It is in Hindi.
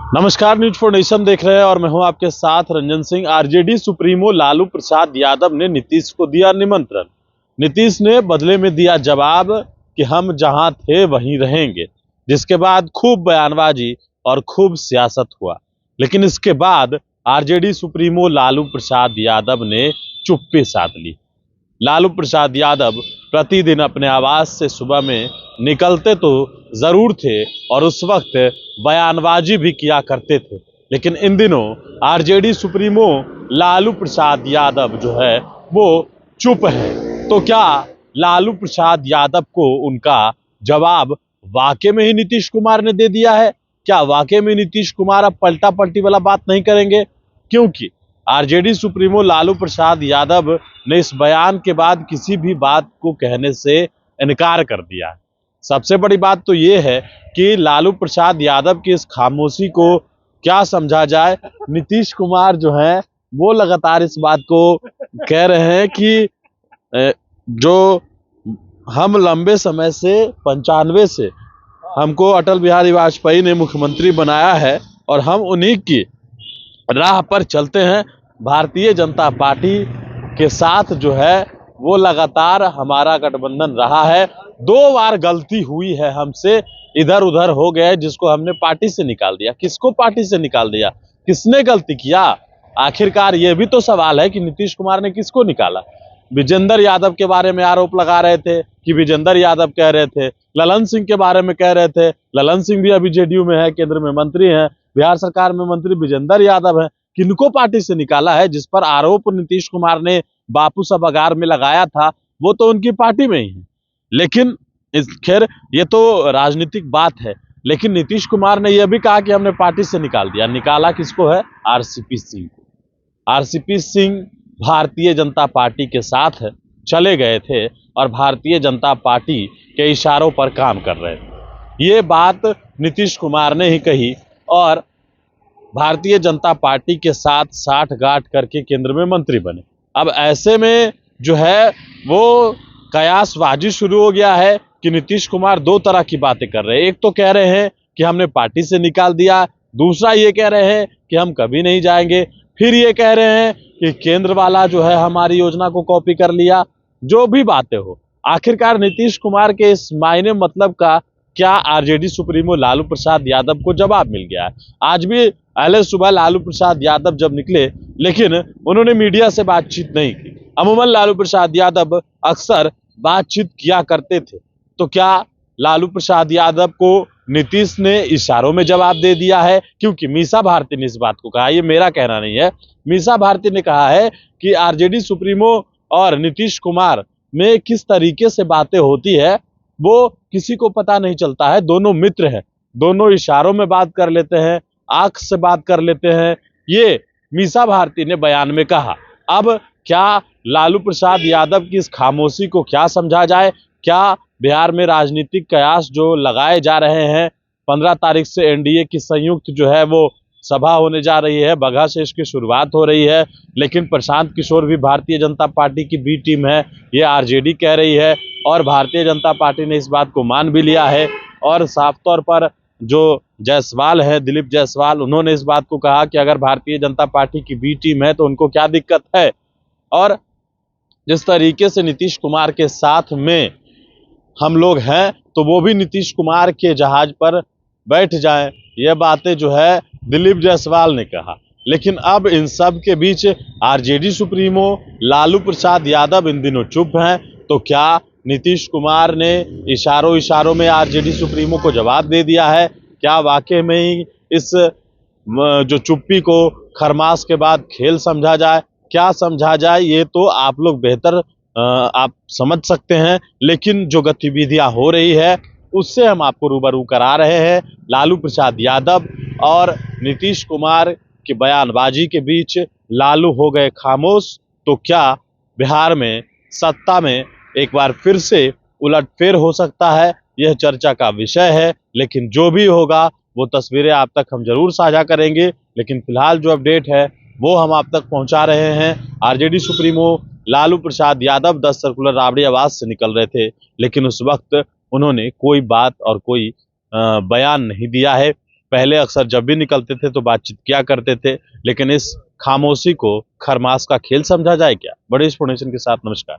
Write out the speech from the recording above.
नमस्कार, न्यूज फॉर नेशन देख रहे हैं और मैं हूं आपके साथ रंजन सिंह। आरजेडी सुप्रीमो लालू प्रसाद यादव ने नीतीश को दिया निमंत्रण। नीतीश ने बदले में दिया जवाब कि हम जहां थे वहीं रहेंगे, जिसके बाद खूब बयानबाजी और खूब सियासत हुआ। लेकिन इसके बाद आरजेडी सुप्रीमो लालू प्रसाद यादव ने चुप्पी साध ली। लालू प्रसाद यादव प्रतिदिन अपने आवास से सुबह में निकलते तो जरूर थे और उस वक्त बयानबाजी भी किया करते थे, लेकिन इन दिनों आरजेडी सुप्रीमो लालू प्रसाद यादव जो है वो चुप है। तो क्या लालू प्रसाद यादव को उनका जवाब वाकई में ही नीतीश कुमार ने दे दिया है? क्या वाकई में नीतीश कुमार अब पलटा पलटी वाला बात नहीं करेंगे? क्योंकि आरजेडी सुप्रीमो लालू प्रसाद यादव ने इस बयान के बाद किसी भी बात को कहने से इनकार कर दिया है। सबसे बड़ी बात तो ये है कि लालू प्रसाद यादव की इस खामोशी को क्या समझा जाए। नीतीश कुमार जो है वो लगातार इस बात को कह रहे हैं कि जो हम लंबे समय से 95 से हमको अटल बिहारी वाजपेयी ने मुख्यमंत्री बनाया है और हम उन्हीं की राह पर चलते हैं। भारतीय जनता पार्टी के साथ जो है वो लगातार हमारा गठबंधन रहा है। 2 बार गलती हुई है हमसे, इधर उधर हो गए, जिसको हमने पार्टी से निकाल दिया। किसको पार्टी से निकाल दिया? किसने गलती किया? आखिरकार ये भी तो सवाल है कि नीतीश कुमार ने किसको निकाला। विजेंद्र यादव के बारे में आरोप लगा रहे थे कि विजेंद्र यादव कह रहे थे, ललन सिंह के बारे में कह रहे थे। ललन सिंह भी अभी जेडीयू में है, केंद्र में मंत्री हैं, बिहार सरकार में मंत्री विजेंद्र यादव है। किनको पार्टी से निकाला है? जिस पर आरोप नीतीश कुमार ने बापू सभागार में लगाया था वो तो उनकी पार्टी में ही है। लेकिन खैर ये तो राजनीतिक बात है, लेकिन नीतीश कुमार ने यह भी कहा कि हमने पार्टी से निकाल दिया। निकाला किसको है? आरसीपी सिंह को। आरसीपी सिंह भारतीय जनता पार्टी के साथ चले गए थे और भारतीय जनता पार्टी के इशारों पर काम कर रहे थे। ये बात नीतीश कुमार ने ही कही और भारतीय जनता पार्टी के साथ साठगांठ करके केंद्र में मंत्री बने। अब ऐसे में जो है वो कयासबाजी शुरू हो गया है कि नीतीश कुमार 2 तरह की बातें कर रहे हैं। एक तो कह रहे हैं कि हमने पार्टी से निकाल दिया, दूसरा ये कह रहे हैं कि हम कभी नहीं जाएंगे, फिर ये कह रहे हैं कि केंद्र वाला जो है हमारी योजना को कॉपी कर लिया। जो भी बातें हो, आखिरकार नीतीश कुमार के इस मायने मतलब का क्या आरजेडी सुप्रीमो लालू प्रसाद यादव को जवाब मिल गया है? आज भी पहले सुबह लालू प्रसाद यादव जब निकले, लेकिन उन्होंने मीडिया से बातचीत नहीं की। अमूमन लालू प्रसाद यादव अक्सर बातचीत किया करते थे। तो क्या लालू प्रसाद यादव को नीतीश ने इशारों में जवाब दे दिया है? क्योंकि मीसा भारती ने इस बात को कहा, ये मेरा कहना नहीं है। मीसा भारती ने कहा है कि आरजेडी सुप्रीमो और नीतीश कुमार में किस तरीके से बातें होती है वो किसी को पता नहीं चलता है। दोनों मित्र हैं, दोनों इशारों में बात कर लेते हैं, आंख से बात कर लेते हैं, ये मीसा भारती ने बयान में कहा। अब क्या लालू प्रसाद यादव की इस खामोशी को क्या समझा जाए? क्या बिहार में राजनीतिक कयास जो लगाए जा रहे हैं, 15 तारीख से एनडीए की संयुक्त जो है वो सभा होने जा रही है, बगहा से इसकी शुरुआत हो रही है, लेकिन प्रशांत किशोर भी भारतीय जनता पार्टी की बी टीम है, ये आरजेडी कह रही है और भारतीय जनता पार्टी ने इस बात को मान भी लिया है। और साफ तौर पर जो जायसवाल है, दिलीप जायसवाल, उन्होंने इस बात को कहा कि अगर भारतीय जनता पार्टी की बी टीम है तो उनको क्या दिक्कत है। और जिस तरीके से नीतीश कुमार के साथ में हम लोग हैं तो वो भी नीतीश कुमार के जहाज पर बैठ जाएं, ये बातें जो है दिलीप जायसवाल ने कहा। लेकिन अब इन सब के बीच आरजेडी सुप्रीमो लालू प्रसाद यादव इन दिनों चुप हैं। तो क्या नीतीश कुमार ने इशारों में आरजेडी सुप्रीमो को जवाब दे दिया है? क्या वाकई में ही इस जो चुप्पी को खरमास के बाद खेल समझा जाए? क्या समझा जाए ये तो आप लोग बेहतर आप समझ सकते हैं, लेकिन जो गतिविधियां हो रही है उससे हम आपको रूबरू करा रहे हैं। लालू प्रसाद यादव और नीतीश कुमार की बयानबाजी के बीच लालू हो गए खामोश। तो क्या बिहार में सत्ता में एक बार फिर से उलटफेर हो सकता है? यह चर्चा का विषय है, लेकिन जो भी होगा वो तस्वीरें आप तक हम जरूर साझा करेंगे। लेकिन फिलहाल जो अपडेट है वो हम आप तक पहुंचा रहे हैं। RJD supremo Lalu Prasad Yadav 10 circular Rabri आवास से निकल रहे थे, लेकिन उस वक्त उन्होंने कोई बात और कोई बयान नहीं दिया है। पहले अक्सर जब भी निकलते थे तो बातचीत किया करते थे, लेकिन इस खामोशी को खरमास का खेल समझा जाए क्या? बड़े इन्फॉर्मेशन के साथ नमस्कार।